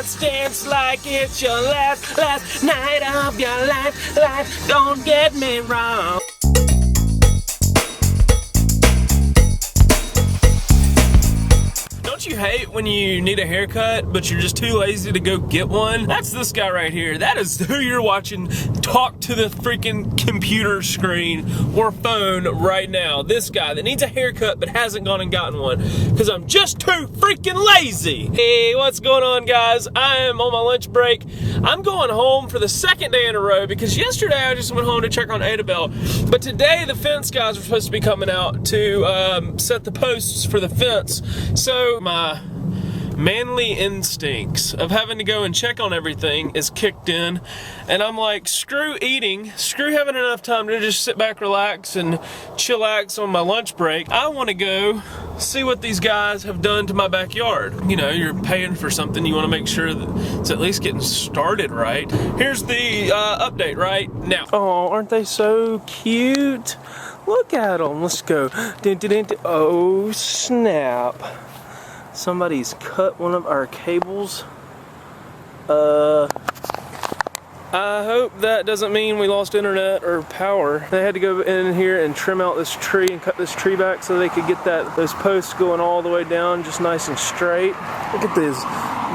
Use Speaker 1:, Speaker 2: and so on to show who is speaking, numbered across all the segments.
Speaker 1: dance, dance like it's your last night of your life. Don't get me wrong. Don't you hate when you need a haircut, but you're just too lazy to go get one? That's this guy right here. That is who you're watching talk to the freaking computer screen or phone right now. This guy that needs a haircut but hasn't gone and gotten one because I'm just too freaking lazy. Hey, what's going on, guys? I am on my lunch break. I'm going home for the second day in a row because yesterday I just went home to check on Adabel, but today the fence guys are supposed to be coming out to set the posts for the fence. So my manly instincts of having to go and check on everything is kicked in, and I'm like, screw eating, screw having enough time to just sit back, relax, and chillax on my lunch break. I want to go see what these guys have done to my backyard. You know, you're paying for something, you want to make sure that it's at least getting started right. Here's the update right now. Oh, aren't they so cute? Look at them. Let's go. Oh, snap. Somebody's cut one of our cables. I hope that doesn't mean we lost internet or power. They had to go in here and trim out this tree and cut this tree back so they could get those posts going all the way down, just nice and straight. Look at these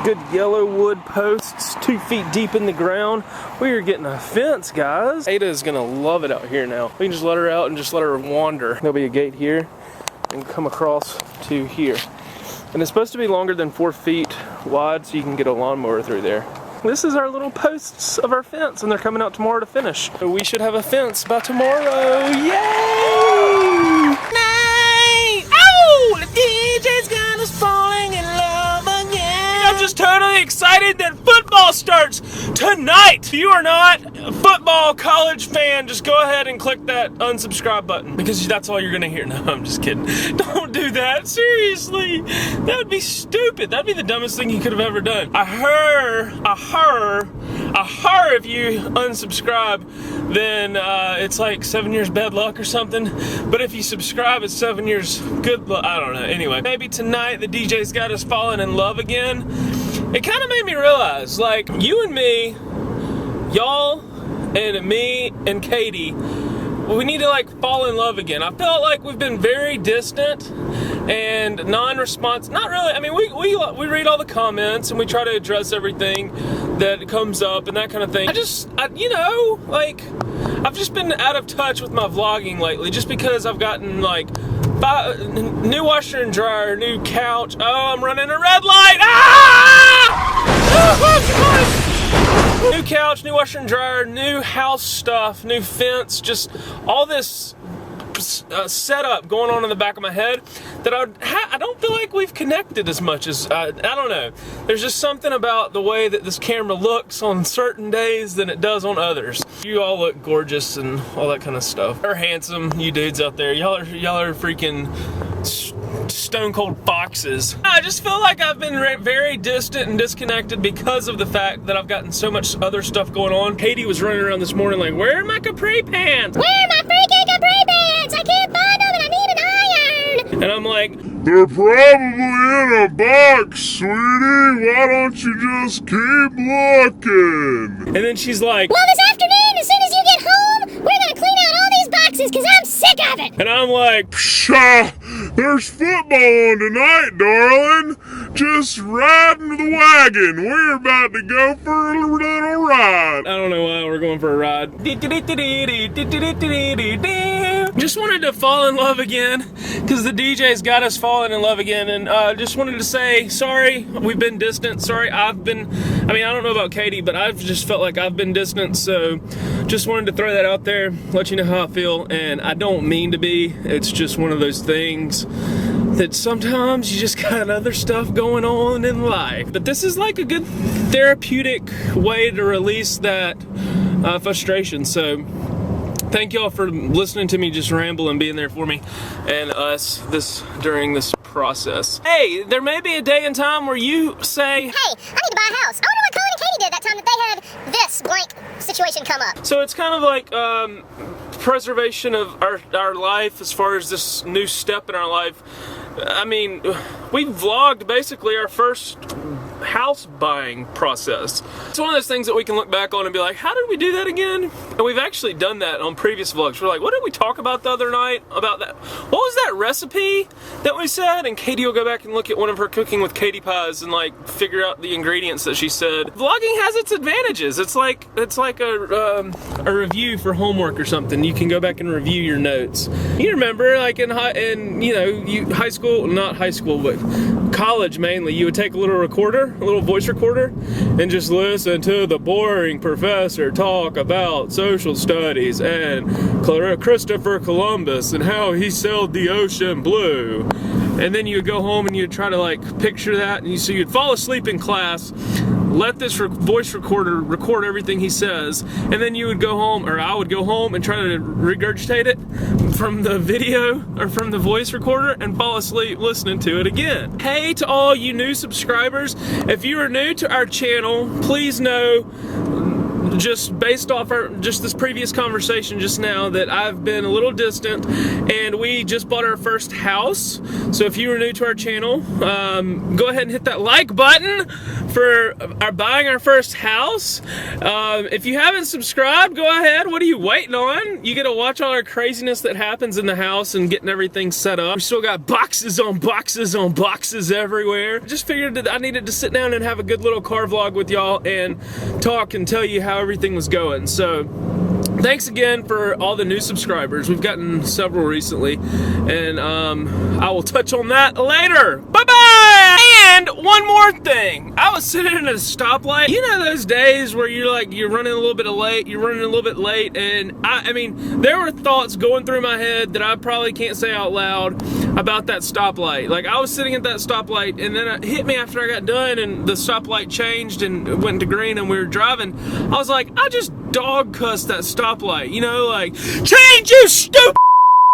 Speaker 1: good yellow wood posts, 2 feet deep in the ground. We are getting a fence, guys. Ada is gonna love it out here now. We can just let her out and just let her wander. There'll be a gate here and come across to here. And it's supposed to be longer than 4 feet wide, so you can get a lawnmower through there. This is our little posts of our fence, and they're coming out tomorrow to finish. So we should have a fence by tomorrow. Yay! Night! Oh! The DJ's got us falling in love again. I'm just totally excited that football starts tonight. If you are not a football college fan, just go ahead and click that unsubscribe button because that's all you're gonna hear. No, I'm just kidding. Don't do that. Seriously. That would be stupid. That'd be the dumbest thing you could have ever done. I heard if you unsubscribe, then it's like 7 years bad luck or something. But if you subscribe, it's 7 years good luck. I don't know. Anyway, maybe tonight the DJ's got us falling in love again. It kind of made me realize, like, you and me, y'all, and me and Katie, we need to like fall in love again. I felt like we've been very distant and non-responsive. Not really. I mean, we read all the comments and we try to address everything that comes up and that kind of thing. You know, like, I've just been out of touch with my vlogging lately just because I've gotten like new washer and dryer, new couch. Oh, I'm running a red light. Ah! Oh, new couch, new washer and dryer, new house stuff, new fence, just all this setup going on in the back of my head that I don't feel like we've connected as much as, I don't know. There's just something about the way that this camera looks on certain days than it does on others. You all look gorgeous and all that kind of stuff. You're handsome, you dudes out there. Y'all are freaking stone cold foxes. I just feel like I've been very distant and disconnected because of the fact that I've gotten so much other stuff going on. Katie was running around this morning like, where are my capri pants? Where are my freaking capri pants? I can't find them and I need an iron. And I'm like,
Speaker 2: they're probably in a box, sweetie. Why don't you just keep looking?
Speaker 1: And then she's like,
Speaker 3: well, this afternoon, as soon as you get home, we're gonna clean out all these boxes because I'm sick of it.
Speaker 1: And I'm like,
Speaker 2: pshaw, there's football on tonight, darling. Just riding the wagon. We're about to go for a little ride.
Speaker 1: I don't know why we're going for a ride. Just wanted to fall in love again because the DJ's got us falling in love again, and just wanted to say sorry. We've been distant. Sorry, I don't know about Katie, but I've just felt like I've been distant, so just wanted to throw that out there, let you know how I feel, and I don't mean to be. It's just one of those things that sometimes you just got other stuff going on in life. But this is like a good therapeutic way to release that frustration. So thank y'all for listening to me just ramble and being there for me and us during this process. Hey, there may be a day and time where you say, hey, I need to buy a house. I wonder what Cullen and Katie did that time that they had this blank situation come up. So it's kind of like preservation of our life as far as this new step in our life. I mean, we vlogged basically our first house buying process. It's one of those things that we can look back on and be like, how did we do that again? And we've actually done that on previous vlogs. We're like, what did we talk about the other night about that? What was that recipe that we said? And Katie will go back and look at one of her cooking with Katie pies and like figure out the ingredients that she said. Vlogging has its advantages. It's like a review for homework or something. You can go back and review your notes. You remember, like in high school, not high school, but college mainly, you would take a little voice recorder, and just listen to the boring professor talk about social studies and Christopher Columbus and how he sailed the ocean blue. And then you would go home and you'd try to like picture that, and so you'd fall asleep in class, let this voice recorder record everything he says, and then you would go home, or I would go home and try to regurgitate it from the video or from the voice recorder and fall asleep listening to it again. Hey to all you new subscribers, if you are new to our channel, please know, just based off just this previous conversation just now, that I've been a little distant and we just bought our first house. So if you are new to our channel, go ahead and hit that like button for buying our first house. If you haven't subscribed, go ahead. What are you waiting on? You get to watch all our craziness that happens in the house and getting everything set up. We still got boxes on boxes on boxes everywhere. Just figured that I needed to sit down and have a good little car vlog with y'all and talk and tell you how everything was going. So thanks again for all the new subscribers. We've gotten several recently, and I will touch on that later. Bye-bye! And one more thing. I was sitting at a stoplight. You know those days where you're running a little bit late, and I mean, there were thoughts going through my head that I probably can't say out loud about that stoplight. Like, I was sitting at that stoplight, and then it hit me after I got done, and the stoplight changed and went to green, and we were driving. I was like, I just dog cussed that stoplight, you know, like, change, you stupid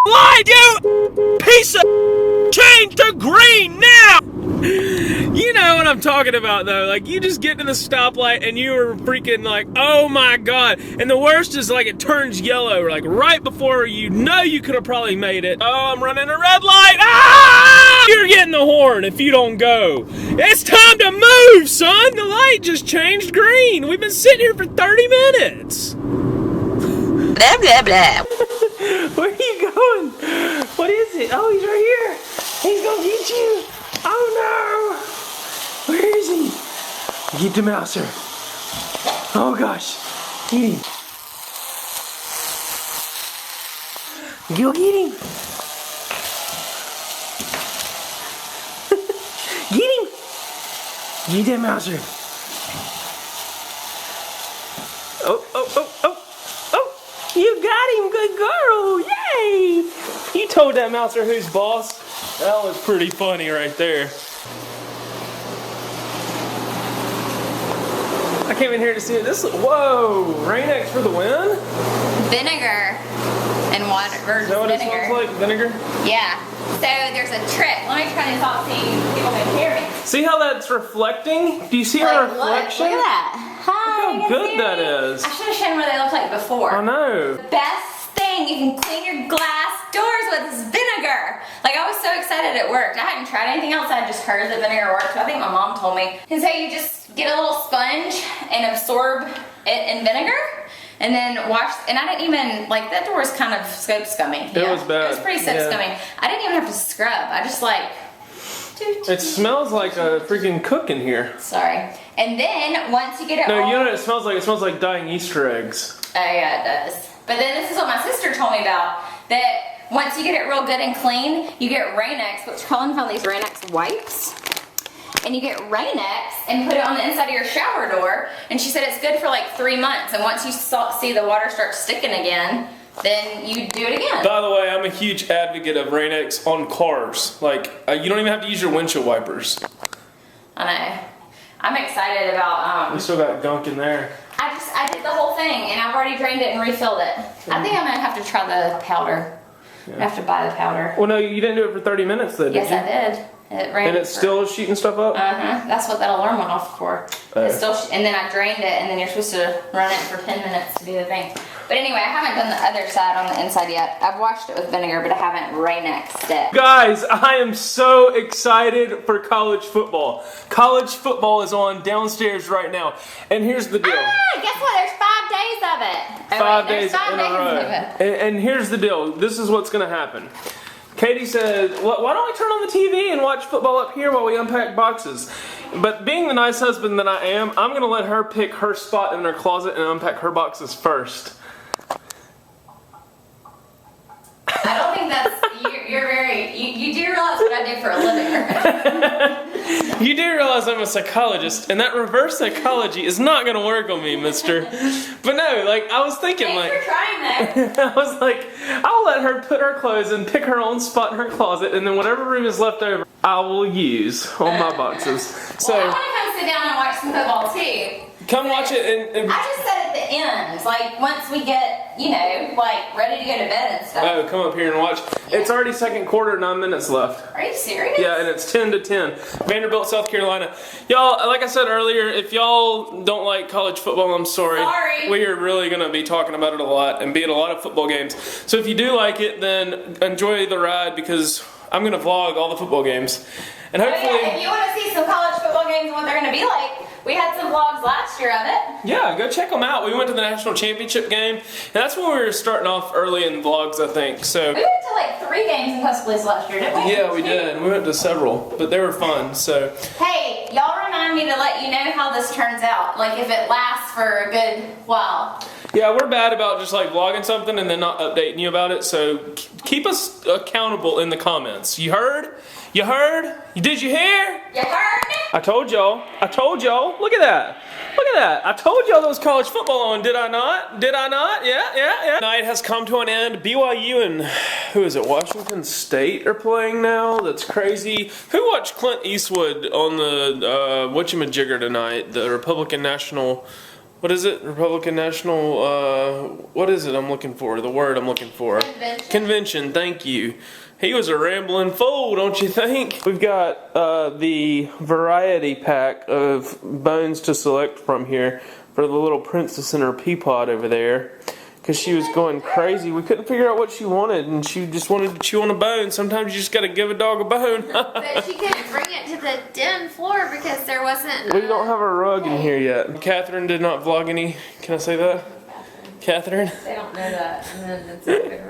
Speaker 1: light, you piece of, change to green now! You know what I'm talking about, though. Like, you just get to the stoplight and you are freaking like, oh my god. And the worst is, like, it turns yellow, like, right before you know you could have probably made it. Oh, I'm running a red light. Ah! You're getting the horn if you don't go. It's time to move, son. The light just changed green. We've been sitting here for 30 minutes.
Speaker 4: Blah, blah, blah.
Speaker 1: Where are you going? What is it? Oh, he's right here. He's gonna get you. Oh no! Where is he? Get the mouser. Oh gosh. Get him. Go get him. Get him. Get that mouser. Oh, oh, oh, oh. Oh, you got him, good girl. Yay! You told that mouser who's boss. That was pretty funny right there. I came in here to see it. Whoa! Rain-X for the win?
Speaker 4: Vinegar and water versus
Speaker 1: Is that what
Speaker 4: vinegar.
Speaker 1: it smells like? Vinegar?
Speaker 4: Yeah. So there's a trick. Let me try this off so people can hear me.
Speaker 1: See how that's reflecting? Do you see our reflection?
Speaker 4: Look at that. Hi.
Speaker 1: Look how good that is.
Speaker 4: I should have shown what they looked like before.
Speaker 1: I know.
Speaker 4: The best thing you can clean your glass doors with is vinegar. Like, I was so excited it worked. I hadn't tried anything else. I just heard that vinegar worked. I think my mom told me. And so you just get a little sponge and absorb it in vinegar. And then wash, and I didn't even, like, that door was kind of soap scummy.
Speaker 1: It was bad.
Speaker 4: It was pretty soap scummy. I didn't even have to scrub. I just like,
Speaker 1: it smells like a freaking cook in here.
Speaker 4: sorry. And then once you get it
Speaker 1: No,
Speaker 4: all,
Speaker 1: you know what it smells like? It smells like dying Easter eggs.
Speaker 4: oh yeah, it does. But then this is what my sister told me about, that once you get it real good and clean, you get Rain-X, which Cullen found these Rain-X wipes. And you get Rain-X and put it on the inside of your shower door. And she said it's good for like 3 months. And once you see the water start sticking again, then you do it again.
Speaker 1: By the way, I'm a huge advocate of Rain-X on cars. Like, you don't even have to use your windshield wipers.
Speaker 4: I know. I'm excited about,
Speaker 1: We still got gunk in there.
Speaker 4: I did the whole thing and I've already drained it and refilled it. I think I'm gonna have to try the powder.
Speaker 1: Yeah.
Speaker 4: I have to buy the powder.
Speaker 1: Well, no, you didn't do it for 30 minutes though, did
Speaker 4: Yes,
Speaker 1: you?
Speaker 4: I did. It ran
Speaker 1: And it's still shooting stuff up?
Speaker 4: That's what that alarm went off for.
Speaker 1: Oh.
Speaker 4: It's still, and then I drained it, and then you're supposed to run it for 10 minutes to do the thing. But anyway, I haven't done the other side on the inside yet. I've washed it with vinegar, but I haven't Rain-X'd it.
Speaker 1: Guys, I am so excited for college football. College football is on downstairs right now. And here's the deal.
Speaker 4: Guess what? There's 5 days of it.
Speaker 1: 5 days
Speaker 4: there's 5
Speaker 1: in a
Speaker 4: days
Speaker 1: row.
Speaker 4: of it.
Speaker 1: And here's the deal. This is what's going to happen. Katie said, why don't we turn on the TV and watch football up here while we unpack boxes? But being the nice husband that I am, I'm going to let her pick her spot in her closet and unpack her boxes first.
Speaker 4: I don't think that's, you're very, you do realize what I do for a living.
Speaker 1: You do realize I'm a psychologist, and that reverse psychology is not going to work on me, mister. But no, like, I was thinking,
Speaker 4: Thanks for trying though.
Speaker 1: I was like, I'll let her put her clothes and pick her own spot in her closet, and then whatever room is left over, I will use on my boxes. So,
Speaker 4: Well, I want to come sit down and watch some football too.
Speaker 1: come watch it and
Speaker 4: I just said at the end, like once we get, you know, like ready to go to bed and stuff.
Speaker 1: oh, come up here and watch. It's already second quarter, 9 minutes left.
Speaker 4: Are you serious?
Speaker 1: Yeah, and it's 10-10. Vanderbilt, South Carolina. Y'all, like I said earlier, if y'all don't like college football, I'm sorry.
Speaker 4: Sorry.
Speaker 1: We are really going to be talking about it a lot and be at a lot of football games. So if you do like it, then enjoy the ride because I'm going to vlog all the football games. And hopefully...
Speaker 4: Oh, yeah. If you want to see some college football games and what they're going to be like, we had some vlogs last year of it.
Speaker 1: Yeah, go check them out. We went to the national championship game, and that's when we were starting off early in vlogs, I think. So
Speaker 4: We went to like 3 games in Tuscaloosa last year, didn't we?
Speaker 1: yeah, we did. We went to several, but they were fun. So
Speaker 4: Hey, y'all remind me to let you know how this turns out. Like if it lasts for a good while.
Speaker 1: yeah, we're bad about just like vlogging something and then not updating you about it. So keep us accountable in the comments. You heard? You heard? Did you hear?
Speaker 4: You heard me?
Speaker 1: I told y'all. I told y'all. Look at that. Look at that. I told y'all there was college football on. Did I not? Did I not? Yeah. Night has come to an end. BYU and who is it? Washington State are playing now. That's crazy. Who watched Clint Eastwood on the whatchamajigger tonight? The Republican National. What is it? Republican National. What is it? I'm looking for the word I'm looking for.
Speaker 4: Convention.
Speaker 1: Convention. Thank you. He was a rambling fool, don't you think? We've got the variety pack of bones to select from here for the little princess in her pea pod over there. Because she was going crazy. We couldn't figure out what she wanted, and she just wanted to chew on a bone. Sometimes you just gotta give a dog a bone.
Speaker 5: But she couldn't bring it to the den floor because there wasn't.
Speaker 1: We don't have a rug in here yet. Catherine did not vlog any. Can I say that? Catherine?
Speaker 4: They don't know that. And then it's over.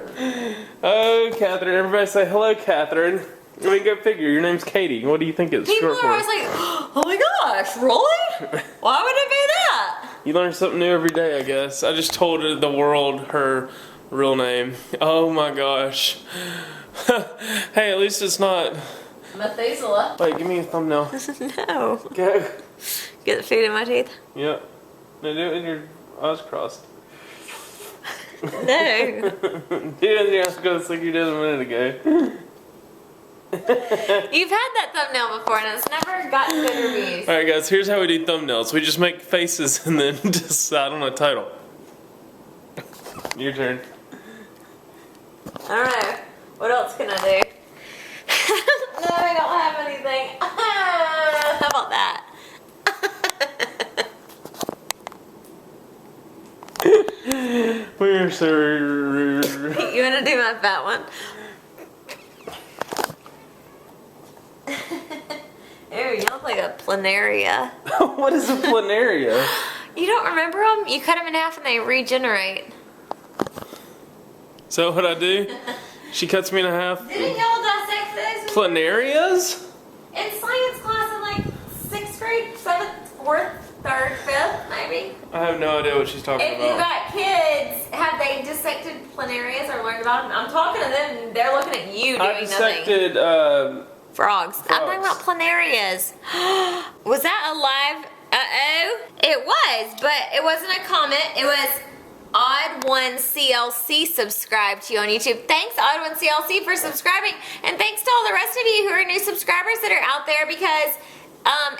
Speaker 1: Oh, Catherine. Everybody say hello, Catherine. I mean, go figure. Your name's Katie. What do you think it's
Speaker 5: People
Speaker 1: short
Speaker 5: are
Speaker 1: for?
Speaker 5: always like, oh my gosh, really? Why would it be that?
Speaker 1: You learn something new every day, I guess. I just told the world her real name. Oh my gosh. Hey, at least it's not.
Speaker 5: Methuselah.
Speaker 1: Wait, give me a thumbnail.
Speaker 5: No.
Speaker 1: Go.
Speaker 5: Get the food in my teeth?
Speaker 1: Yep. No, do it with your eyes crossed.
Speaker 5: No.
Speaker 1: Do it with your eyes crossed like you did a minute ago.
Speaker 5: You've had that thumbnail before and it's never gotten good reviews.
Speaker 1: Alright guys, here's how we do thumbnails. We just make faces and then decide on a title. Your turn.
Speaker 5: I don't know. What else can I do? No, I don't have anything. How about that?
Speaker 1: We're so...
Speaker 5: You want to do my fat one? Ew, you look like a planaria.
Speaker 1: What is a planaria?
Speaker 5: You don't remember them? You cut them in half and they regenerate.
Speaker 1: So what I do? She cuts me in half.
Speaker 5: Didn't y'all dissect those?
Speaker 1: Planarias?
Speaker 5: In science class in like 6th grade, 7th, 4th, 3rd, 5th, maybe.
Speaker 1: I have no idea what she's talking
Speaker 5: If you
Speaker 1: about.
Speaker 5: got kids, have they dissected planarias or learned about them? I'm talking to them, they're looking at you doing
Speaker 1: I
Speaker 5: nothing.
Speaker 1: dissected,
Speaker 5: Frogs. I'm talking
Speaker 1: Frogs.
Speaker 5: about planarias. Was that a live? Uh-oh. It was, but it wasn't a comment. It was Odd1CLC subscribed to you on YouTube. Thanks, Odd1CLC, for subscribing. And thanks to all the rest of you who are new subscribers that are out there because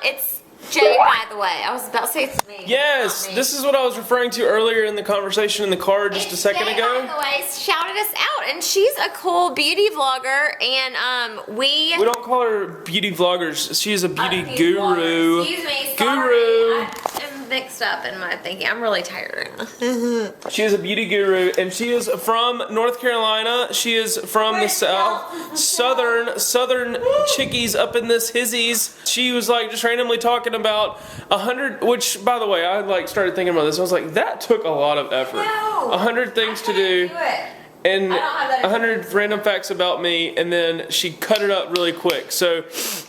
Speaker 5: it's Jay, by the way. I was about to say it's me.
Speaker 1: yes,
Speaker 5: not me.
Speaker 1: this is what I was referring to earlier in the conversation in the car just a second
Speaker 5: Jay,
Speaker 1: ago.
Speaker 5: by the way, shouted us out, and she's a cool beauty vlogger, and we
Speaker 1: don't call her beauty vloggers. She is a beauty
Speaker 5: vlogger.
Speaker 1: guru.
Speaker 5: Excuse me,
Speaker 1: Guru.
Speaker 5: sorry. I am mixed mixed up in my thinking. I'm really tired right now.
Speaker 1: She is a beauty guru, and she is from North Carolina. She is from the south, southern chickies up in this hizzies. She was like just randomly talking about 100, which by the way, I like started thinking about this. I was like, that took a lot of effort.
Speaker 5: No,
Speaker 1: 100 things to do. And 100 random facts about me, and then she cut it up really quick. So,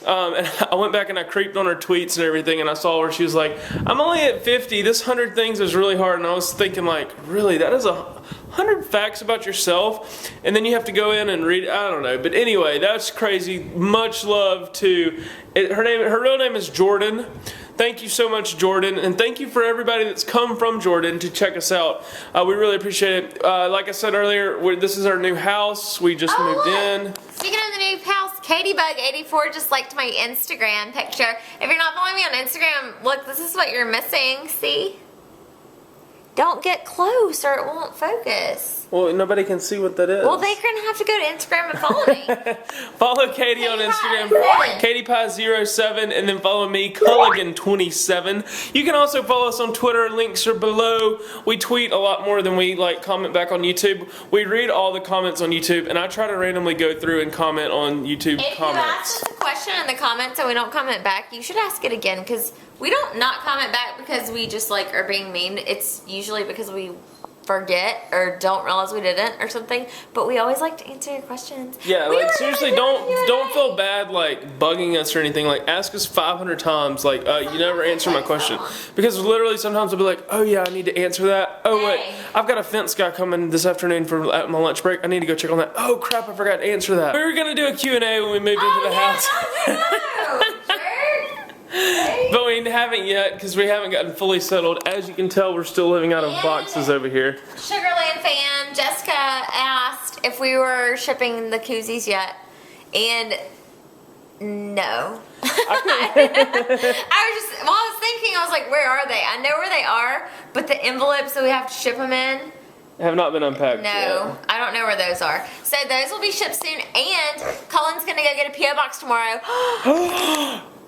Speaker 1: and I went back and I creeped on her tweets and everything, and I saw where she was like, I'm only at 50, this 100 things is really hard, and I was thinking like, really, that is 100 facts about yourself, and then you have to go in and read, I don't know, but anyway, that's crazy. Much love to, her real name is Jordan. Thank you so much, Jordan, and thank you for everybody that's come from Jordan to check us out. We really appreciate it. Like I said earlier, this is our new house. We just moved in.
Speaker 5: Speaking of the new house, Katybug84 just liked my Instagram picture. If you're not following me on Instagram, look, this is what you're missing. See? Don't get close or it won't focus.
Speaker 1: Well, nobody can see what that is.
Speaker 5: Well, they're going to have to go to Instagram and follow me.
Speaker 1: Follow Katie on Instagram, KatiePie07, and then follow me, Culligan27. You can also follow us on Twitter. Links are below. We tweet a lot more than we comment back on YouTube. We read all the comments on YouTube, and I try to randomly go through and comment on YouTube
Speaker 5: if
Speaker 1: comments.
Speaker 5: You ask us a question in the comments and we don't comment back, you should ask it again, because we don't not comment back because we just are being mean. It's usually because we forget or don't realize we didn't or something, but we always like to answer your questions.
Speaker 1: Yeah, seriously, don't feel bad bugging us or anything. Ask us 500 times you never answer my question, because literally sometimes I'll be like, oh yeah, I need to answer that. Oh wait, I've got a fence guy coming this afternoon at my lunch break. I need to go check on that. Oh crap, I forgot to answer that. We were gonna do a Q&A when we moved into the house. But we haven't yet because we haven't gotten fully settled. As you can tell, we're still living out of boxes over here.
Speaker 5: Sugarland fan Jessica asked if we were shipping the koozies yet, and no. I was thinking, I was like, where are they? I know where they are, but the envelopes that we have to ship them in
Speaker 1: have not been unpacked
Speaker 5: no,
Speaker 1: yet.
Speaker 5: I don't know where those are. So those will be shipped soon, and Cullen's gonna go get a P.O. box tomorrow.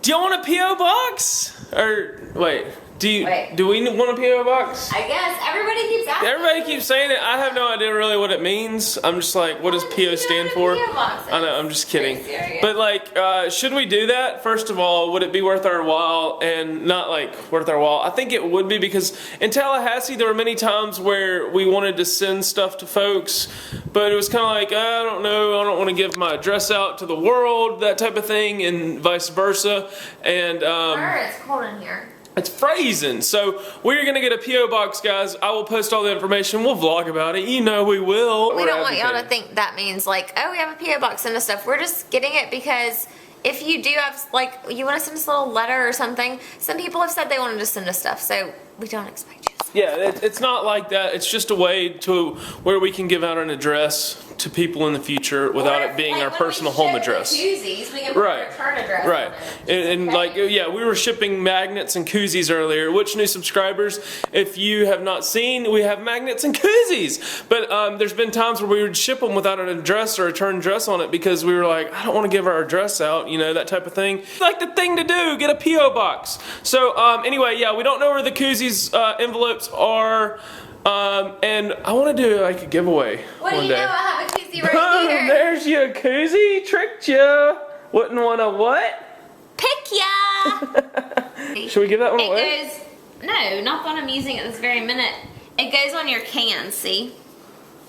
Speaker 1: Do y'all want a P.O. box? Or, wait, do we want a P.O. box?
Speaker 5: I guess. Everybody keeps asking.
Speaker 1: Everybody keeps saying it. I have no idea really what it means. I'm just like, what does P.O. stand for? I know, I'm just kidding. But should we do that? First of all, would it be worth our while? And not worth our while. I think it would be, because in Tallahassee there were many times where we wanted to send stuff to folks, but it was kind of like, I don't know, I don't want to give my address out to the world, that type of thing, and vice versa. And
Speaker 5: it's cold in here.
Speaker 1: It's freezing. So we're going to get a P.O. box, guys. I will post all the information. We'll vlog about it. You know we will.
Speaker 5: We don't want y'all to think that means oh, we have a P.O. box and stuff. We're just getting it because if you do have, you want to send us a little letter or something, some people have said they wanted to send us stuff, so we don't expect you to.
Speaker 1: Yeah, it's not like that. It's just a way to where we can give out an address to people in the future without it being our personal home address.
Speaker 5: Koozies, we can put a return address
Speaker 1: right.
Speaker 5: on it.
Speaker 1: And yeah, we were shipping magnets and koozies earlier. Which new subscribers, if you have not seen, we have magnets and koozies. But there's been times where we would ship them without an address or a return address on it because we were like, I don't want to give our address out, that type of thing. The thing to do, get a P.O. box. So anyway, yeah, we don't know where the koozies envelopes are. And I want to do a giveaway
Speaker 5: what
Speaker 1: one
Speaker 5: do you
Speaker 1: day.
Speaker 5: know? I have a koozie right here.
Speaker 1: There's your koozie. Tricked ya. Wouldn't want to what?
Speaker 5: Pick ya.
Speaker 1: Should we give that one away?
Speaker 5: It goes, no, not the one I'm using at this very minute. It goes on your can, see?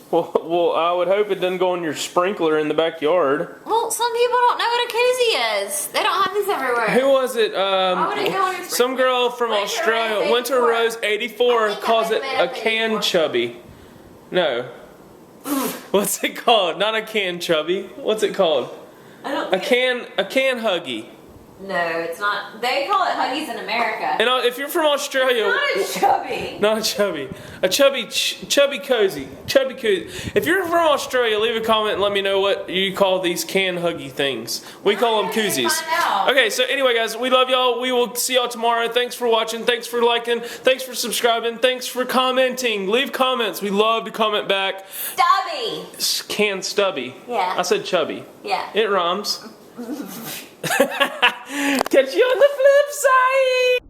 Speaker 1: Well, I would hope it doesn't go on your sprinkler in the backyard.
Speaker 5: Well, some people don't know what a koozie is. They don't have these everywhere.
Speaker 1: Who was it?
Speaker 5: Why would it go on your
Speaker 1: Some girl from Australia, Winter Rose 84, calls it a can chubby. No. What's it called? Not a can chubby. What's it called?
Speaker 5: I don't
Speaker 1: think a can huggy.
Speaker 5: No, it's not. They call it Huggies in America.
Speaker 1: And if you're from Australia,
Speaker 5: Not a chubby.
Speaker 1: Not a chubby. A chubby cozy. Chubby cozy. If you're from Australia, leave a comment and let me know what you call these can huggy things. We call them koozies. Okay, so anyway, guys, we love y'all. We will see y'all tomorrow. Thanks for watching. Thanks for liking. Thanks for subscribing. Thanks for commenting. Leave comments. We love to comment back.
Speaker 5: Stubby.
Speaker 1: Can stubby.
Speaker 5: Yeah.
Speaker 1: I said chubby.
Speaker 5: Yeah.
Speaker 1: It rhymes. Catch you on the flip side.